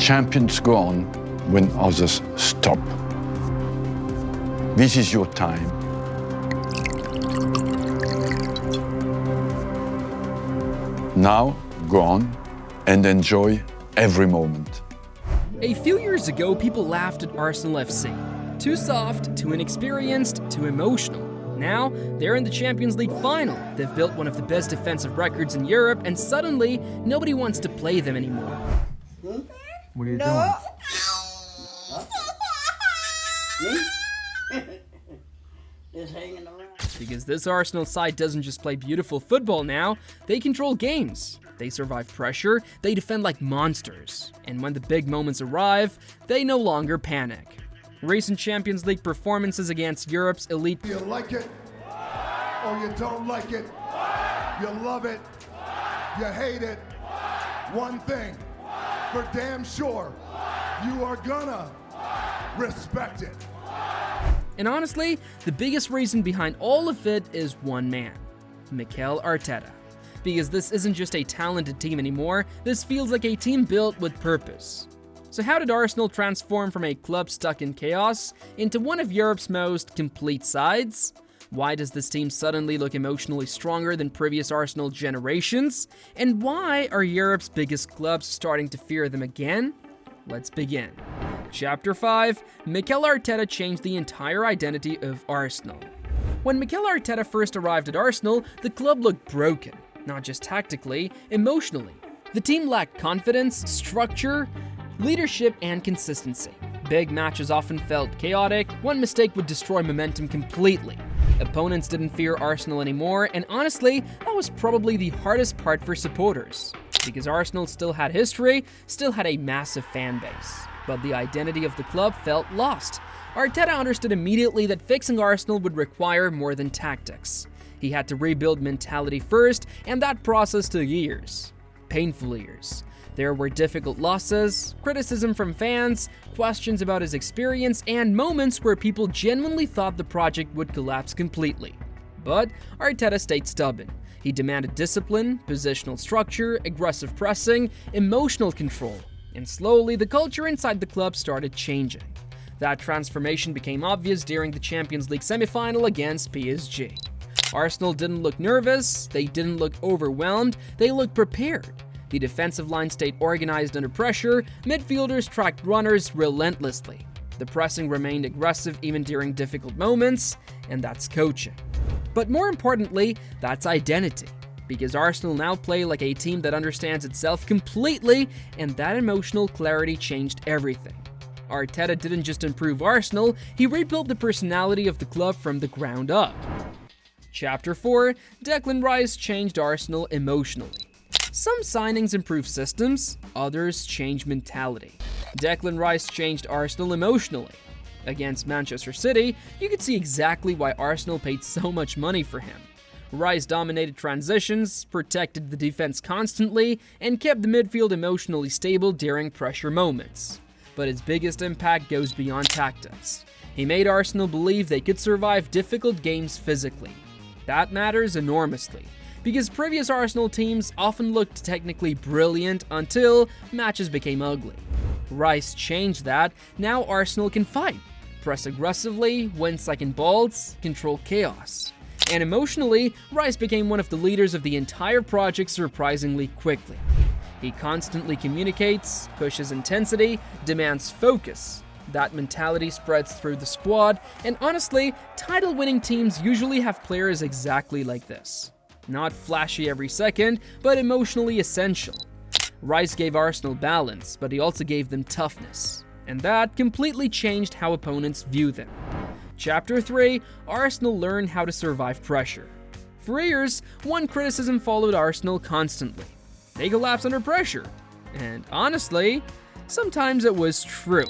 Champions go on when others stop. This is your time. Now, go on and enjoy every moment. A few years ago, people laughed at Arsenal FC. Too soft, too inexperienced, too emotional. Now, they're in the Champions League final. They've built one of the best defensive records in Europe, and suddenly, nobody wants to play them anymore. What are you doing? Just hanging around. Because this Arsenal side doesn't just play beautiful football now, they control games. They survive pressure, they defend like monsters. And when the big moments arrive, they no longer panic. Recent Champions League performances against Europe's elite... You like it, or you don't like it. You love it, you hate it. One thing, for damn sure, you are gonna respect it. And honestly, the biggest reason behind all of it is one man, Mikel Arteta. Because this isn't just a talented team anymore, this feels like a team built with purpose. So how did Arsenal transform from a club stuck in chaos into one of Europe's most complete sides? Why does this team suddenly look emotionally stronger than previous Arsenal generations? And why are Europe's biggest clubs starting to fear them again? Let's begin. Chapter 5, Mikel Arteta changed the entire identity of Arsenal. When Mikel Arteta first arrived at Arsenal, the club looked broken, not just tactically, emotionally. The team lacked confidence, structure, leadership, and consistency. Big matches often felt chaotic, one mistake would destroy momentum completely. Opponents didn't fear Arsenal anymore, and honestly, that was probably the hardest part for supporters. Because Arsenal still had history, still had a massive fan base. But the identity of the club felt lost. Arteta understood immediately that fixing Arsenal would require more than tactics. He had to rebuild mentality first, and that process took years. Painful years. There were difficult losses, criticism from fans, questions about his experience, and moments where people genuinely thought the project would collapse completely. But Arteta stayed stubborn. He demanded discipline, positional structure, aggressive pressing, emotional control, and slowly the culture inside the club started changing. That transformation became obvious during the Champions League semi-final against PSG. Arsenal didn't look nervous, they didn't look overwhelmed, they looked prepared. The defensive line stayed organized under pressure, midfielders tracked runners relentlessly. The pressing remained aggressive even during difficult moments, and that's coaching. But more importantly, that's identity. Because Arsenal now play like a team that understands itself completely, and that emotional clarity changed everything. Arteta didn't just improve Arsenal, he rebuilt the personality of the club from the ground up. Chapter 4, Declan Rice changed Arsenal emotionally. Some signings improved systems, others changed mentality. Declan Rice changed Arsenal emotionally. Against Manchester City, you could see exactly why Arsenal paid so much money for him. Rice dominated transitions, protected the defense constantly, and kept the midfield emotionally stable during pressure moments. But his biggest impact goes beyond tactics. He made Arsenal believe they could survive difficult games physically. That matters enormously, because previous Arsenal teams often looked technically brilliant until matches became ugly. Rice changed that. Now Arsenal can fight, press aggressively, win second balls, control chaos. And emotionally, Rice became one of the leaders of the entire project surprisingly quickly. He constantly communicates, pushes intensity, demands focus. That mentality spreads through the squad, and honestly, title-winning teams usually have players exactly like this. Not flashy every second, but emotionally essential. Rice gave Arsenal balance, but he also gave them toughness. And that completely changed how opponents view them. Chapter 3, Arsenal learned how to survive pressure. For years, one criticism followed Arsenal constantly. They collapsed under pressure. And honestly, sometimes it was true.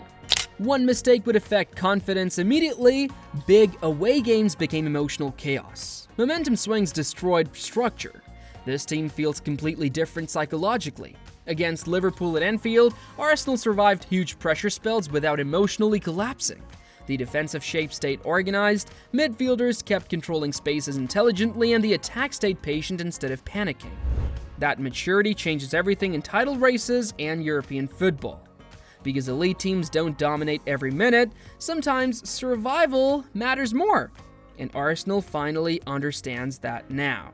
One mistake would affect confidence immediately, big away games became emotional chaos. Momentum swings destroyed structure. This team feels completely different psychologically. Against Liverpool at Anfield, Arsenal survived huge pressure spells without emotionally collapsing. The defensive shape stayed organized, midfielders kept controlling spaces intelligently, and the attack stayed patient instead of panicking. That maturity changes everything in title races and European football. Because elite teams don't dominate every minute, sometimes survival matters more. And Arsenal finally understands that now.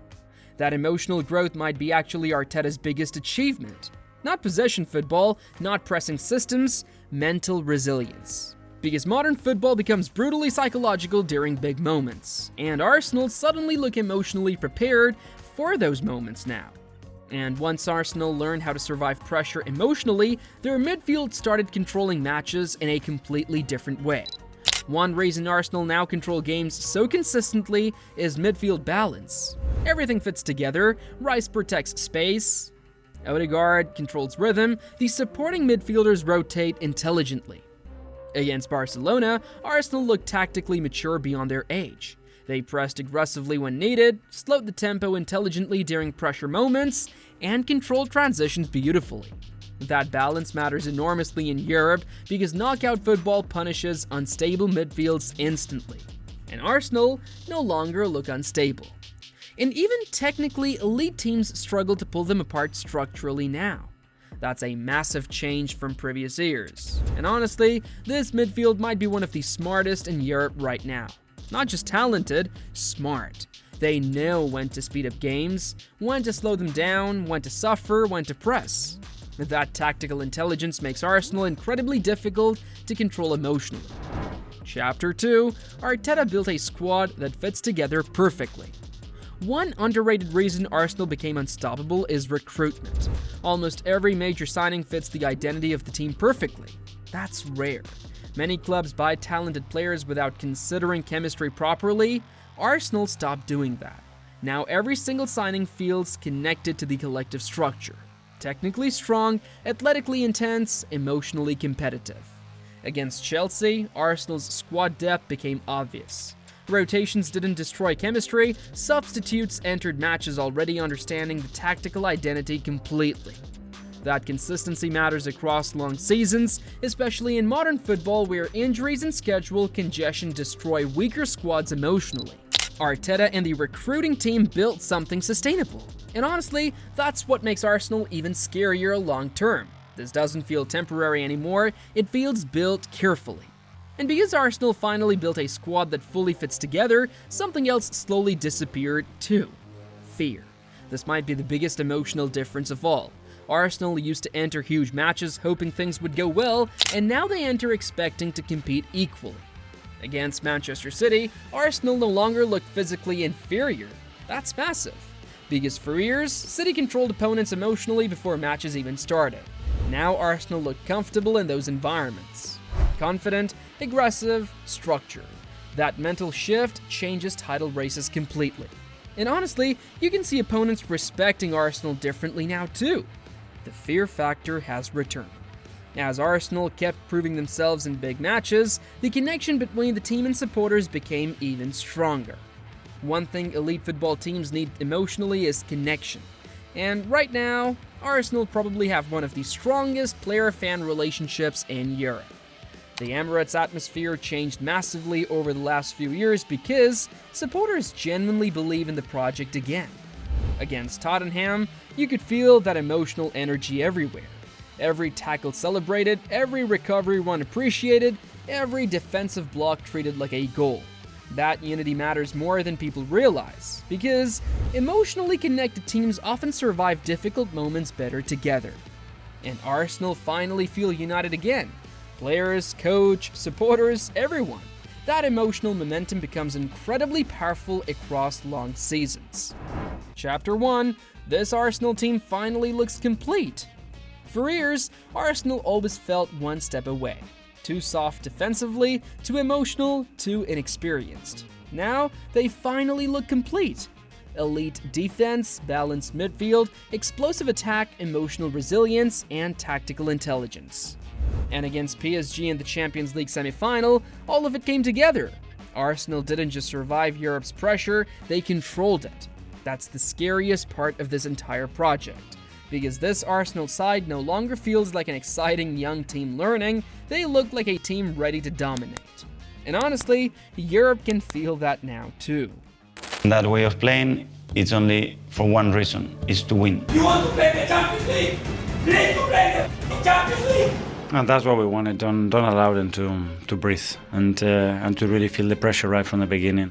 That emotional growth might be actually Arteta's biggest achievement. Not possession football, not pressing systems, mental resilience. Because modern football becomes brutally psychological during big moments, and Arsenal suddenly look emotionally prepared for those moments now. And once Arsenal learned how to survive pressure emotionally, their midfield started controlling matches in a completely different way. One reason Arsenal now control games so consistently is midfield balance. Everything fits together, Rice protects space, Odegaard controls rhythm, the supporting midfielders rotate intelligently. Against Barcelona, Arsenal looked tactically mature beyond their age. They pressed aggressively when needed, slowed the tempo intelligently during pressure moments, and controlled transitions beautifully. That balance matters enormously in Europe because knockout football punishes unstable midfields instantly. And Arsenal no longer look unstable. And even technically, elite teams struggle to pull them apart structurally now. That's a massive change from previous years. And honestly, this midfield might be one of the smartest in Europe right now. Not just talented, smart. They know when to speed up games, when to slow them down, when to suffer, when to press. That tactical intelligence makes Arsenal incredibly difficult to control emotionally. Chapter 2, Arteta built a squad that fits together perfectly. One underrated reason Arsenal became unstoppable is recruitment. Almost every major signing fits the identity of the team perfectly. That's rare. Many clubs buy talented players without considering chemistry properly. Arsenal stopped doing that. Now every single signing feels connected to the collective structure. Technically strong, athletically intense, emotionally competitive. Against Chelsea, Arsenal's squad depth became obvious. Rotations didn't destroy chemistry, substitutes entered matches already understanding the tactical identity completely. That consistency matters across long seasons, especially in modern football where injuries and schedule congestion destroy weaker squads emotionally. Arteta and the recruiting team built something sustainable. And honestly, that's what makes Arsenal even scarier long term. This doesn't feel temporary anymore, it feels built carefully. And because Arsenal finally built a squad that fully fits together, something else slowly disappeared too. Fear. This might be the biggest emotional difference of all. Arsenal used to enter huge matches hoping things would go well, and now they enter expecting to compete equally. Against Manchester City, Arsenal no longer looked physically inferior. That's massive. Because for years, City controlled opponents emotionally before matches even started. Now Arsenal looked comfortable in those environments. Confident, aggressive, structured. That mental shift changes title races completely. And honestly, you can see opponents respecting Arsenal differently now too. The fear factor has returned. As Arsenal kept proving themselves in big matches, the connection between the team and supporters became even stronger. One thing elite football teams need emotionally is connection. And right now, Arsenal probably have one of the strongest player-fan relationships in Europe. The Emirates atmosphere changed massively over the last few years because supporters genuinely believe in the project again. Against Tottenham, you could feel that emotional energy everywhere. Every tackle celebrated, every recovery run appreciated, every defensive block treated like a goal. That unity matters more than people realize, because emotionally connected teams often survive difficult moments better together. And Arsenal finally feel united again. Players, coach, supporters, everyone. That emotional momentum becomes incredibly powerful across long seasons. Chapter 1, this Arsenal team finally looks complete. For years, Arsenal always felt one step away. Too soft defensively, too emotional, too inexperienced. Now, they finally look complete. Elite defense, balanced midfield, explosive attack, emotional resilience, and tactical intelligence. And against PSG in the Champions League semi-final, all of it came together. Arsenal didn't just survive Europe's pressure, they controlled it. That's the scariest part of this entire project. Because this Arsenal side no longer feels like an exciting young team learning, they look like a team ready to dominate. And honestly, Europe can feel that now too. That way of playing, it's only for one reason, is to win. You want to play the Champions League? Play to play the Champions League! And that's what we wanted. Don't allow them to breathe and to really feel the pressure right from the beginning.